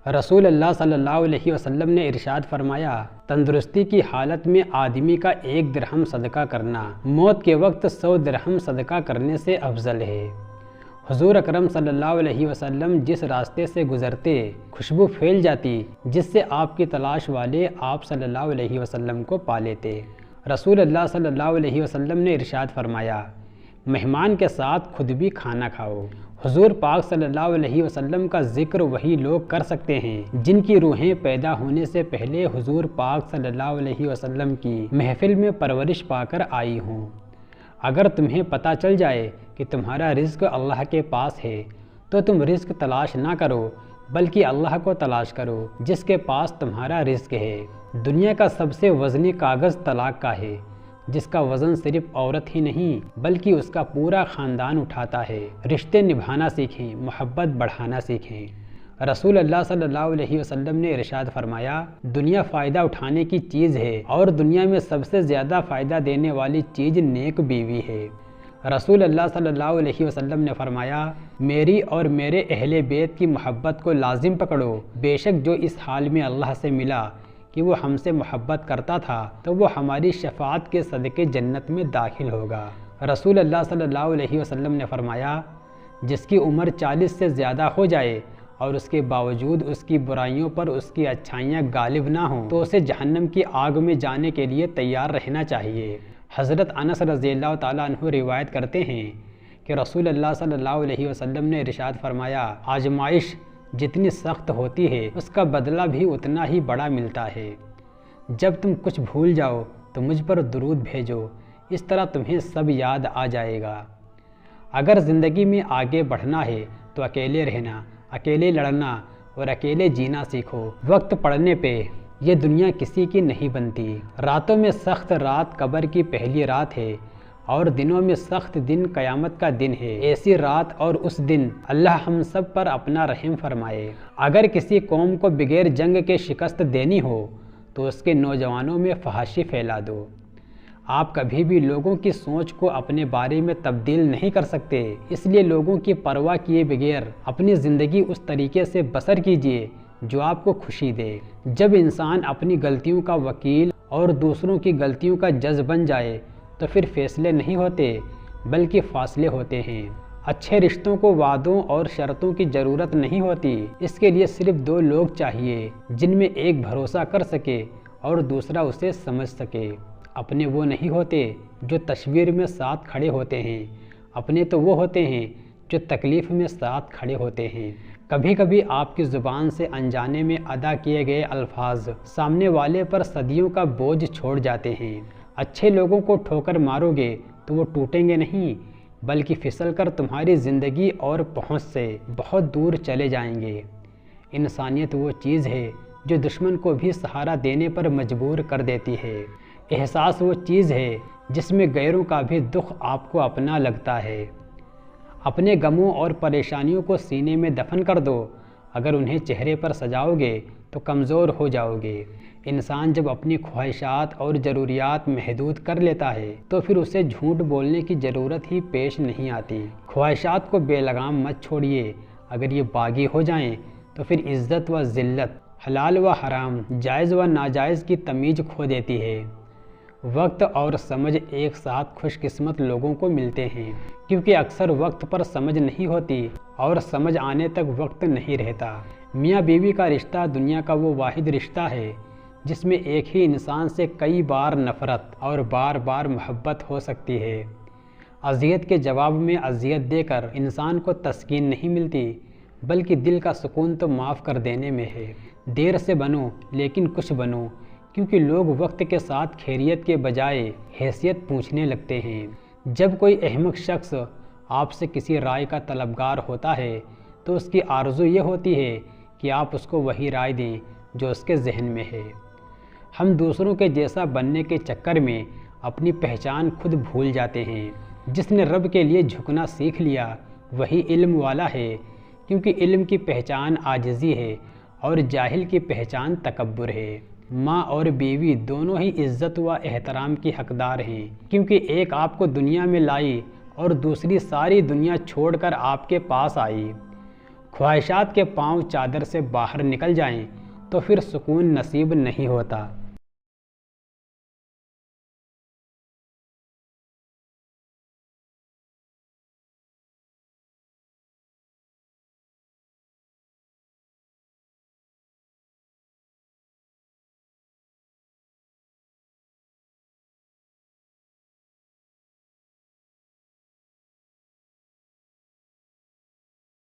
رسول اللہ صلی اللہ علیہ وسلم نے ارشاد فرمایا، تندرستی کی حالت میں آدمی کا 1 درہم صدقہ کرنا موت کے وقت 100 درہم صدقہ کرنے سے افضل ہے۔ حضور اکرم صلی اللہ علیہ وسلم جس راستے سے گزرتے خوشبو پھیل جاتی جس سے آپ کی تلاش والے آپ صلی اللہ علیہ وسلم کو پا لیتے۔ رسول اللہ صلی اللہ علیہ وسلم نے ارشاد فرمایا، مہمان کے ساتھ خود بھی کھانا کھاؤ۔ حضور پاک صلی اللہ علیہ وسلم کا ذکر وہی لوگ کر سکتے ہیں جن کی روحیں پیدا ہونے سے پہلے حضور پاک صلی اللہ علیہ وسلم کی محفل میں پرورش پا کر آئی ہوں۔ اگر تمہیں پتہ چل جائے کہ تمہارا رزق اللہ کے پاس ہے تو تم رزق تلاش نہ کرو بلکہ اللہ کو تلاش کرو جس کے پاس تمہارا رزق ہے۔ دنیا کا سب سے وزنی کاغذ طلاق کا ہے، جس کا وزن صرف عورت ہی نہیں بلکہ اس کا پورا خاندان اٹھاتا ہے۔ رشتے نبھانا سیکھیں، محبت بڑھانا سیکھیں۔ رسول اللہ صلی اللہ علیہ وسلم نے ارشاد فرمایا، دنیا فائدہ اٹھانے کی چیز ہے اور دنیا میں سب سے زیادہ فائدہ دینے والی چیز نیک بیوی ہے۔ رسول اللہ صلی اللہ علیہ وسلم نے فرمایا، میری اور میرے اہل بیت کی محبت کو لازم پکڑو، بے شک جو اس حال میں اللہ سے ملا کہ وہ ہم سے محبت کرتا تھا تو وہ ہماری شفاعت کے صدقے جنت میں داخل ہوگا۔ رسول اللہ صلی اللہ علیہ وسلم نے فرمایا، جس کی عمر 40 سے زیادہ ہو جائے اور اس کے باوجود اس کی برائیوں پر اس کی اچھائیاں غالب نہ ہوں تو اسے جہنم کی آگ میں جانے کے لیے تیار رہنا چاہیے۔ حضرت انس رضی اللہ تعالیٰ عنہ روایت کرتے ہیں کہ رسول اللہ صلی اللہ علیہ وسلم نے ارشاد فرمایا، آزمائش جتنی سخت ہوتی ہے اس کا بدلہ بھی اتنا ہی بڑا ملتا ہے۔ جب تم کچھ بھول جاؤ تو مجھ پر درود بھیجو، اس طرح تمہیں سب یاد آ جائے گا۔ اگر زندگی میں آگے بڑھنا ہے تو اکیلے رہنا، اکیلے لڑنا اور اکیلے جینا سیکھو۔ وقت پڑنے پہ یہ دنیا کسی کی نہیں بنتی۔ راتوں میں سخت رات قبر کی پہلی رات ہے اور دنوں میں سخت دن قیامت کا دن ہے۔ ایسی رات اور اس دن اللہ ہم سب پر اپنا رحم فرمائے۔ اگر کسی قوم کو بغیر جنگ کے شکست دینی ہو تو اس کے نوجوانوں میں فحاشی پھیلا دو۔ آپ کبھی بھی لوگوں کی سوچ کو اپنے بارے میں تبدیل نہیں کر سکتے، اس لیے لوگوں کی پرواہ کیے بغیر اپنی زندگی اس طریقے سے بسر کیجیے جو آپ کو خوشی دے۔ جب انسان اپنی غلطیوں کا وکیل اور دوسروں کی غلطیوں کا جج بن جائے تو پھر فیصلے نہیں ہوتے بلکہ فاصلے ہوتے ہیں۔ اچھے رشتوں کو وعدوں اور شرطوں کی ضرورت نہیں ہوتی، اس کے لیے صرف 2 لوگ چاہیے جن میں ایک بھروسہ کر سکے اور دوسرا اسے سمجھ سکے۔ اپنے وہ نہیں ہوتے جو تصویر میں ساتھ کھڑے ہوتے ہیں، اپنے تو وہ ہوتے ہیں جو تکلیف میں ساتھ کھڑے ہوتے ہیں۔ کبھی کبھی آپ کی زبان سے انجانے میں ادا کیے گئے الفاظ سامنے والے پر صدیوں کا بوجھ چھوڑ جاتے ہیں۔ اچھے لوگوں کو ٹھوکر مارو گے تو وہ ٹوٹیں گے نہیں بلکہ پھسل کر تمہاری زندگی اور پہنچ سے بہت دور چلے جائیں گے۔ انسانیت وہ چیز ہے جو دشمن کو بھی سہارا دینے پر مجبور کر دیتی ہے۔ احساس وہ چیز ہے جس میں غیروں کا بھی دکھ آپ کو اپنا لگتا ہے۔ اپنے غموں اور پریشانیوں کو سینے میں دفن کر دو، اگر انہیں چہرے پر سجاؤ گے تو کمزور ہو جاؤ گے۔ انسان جب اپنی خواہشات اور ضروریات محدود کر لیتا ہے تو پھر اسے جھوٹ بولنے کی ضرورت ہی پیش نہیں آتی۔ خواہشات کو بے لگام مت چھوڑیے، اگر یہ باغی ہو جائیں تو پھر عزت و ذلت، حلال و حرام، جائز و ناجائز کی تمیز کھو دیتی ہے۔ وقت اور سمجھ ایک ساتھ خوش قسمت لوگوں کو ملتے ہیں، کیونکہ اکثر وقت پر سمجھ نہیں ہوتی اور سمجھ آنے تک وقت نہیں رہتا۔ میاں بیوی کا رشتہ دنیا کا وہ واحد رشتہ ہے جس میں ایک ہی انسان سے کئی بار نفرت اور بار بار محبت ہو سکتی ہے۔ اذیت کے جواب میں اذیت دے کر انسان کو تسکین نہیں ملتی بلکہ دل کا سکون تو معاف کر دینے میں ہے۔ دیر سے بنو لیکن کچھ بنو، کیونکہ لوگ وقت کے ساتھ خیریت کے بجائے حیثیت پوچھنے لگتے ہیں۔ جب کوئی احمق شخص آپ سے کسی رائے کا طلبگار ہوتا ہے تو اس کی آرزو یہ ہوتی ہے کہ آپ اس کو وہی رائے دیں جو اس کے ذہن میں ہے۔ ہم دوسروں کے جیسا بننے کے چکر میں اپنی پہچان خود بھول جاتے ہیں۔ جس نے رب کے لیے جھکنا سیکھ لیا وہی علم والا ہے، کیونکہ علم کی پہچان عاجزی ہے اور جاہل کی پہچان تکبر ہے۔ ماں اور بیوی دونوں ہی عزت و احترام کی حقدار ہیں، کیونکہ ایک آپ کو دنیا میں لائی اور دوسری ساری دنیا چھوڑ کر آپ کے پاس آئی۔ خواہشات کے پاؤں چادر سے باہر نکل جائیں تو پھر سکون نصیب نہیں ہوتا۔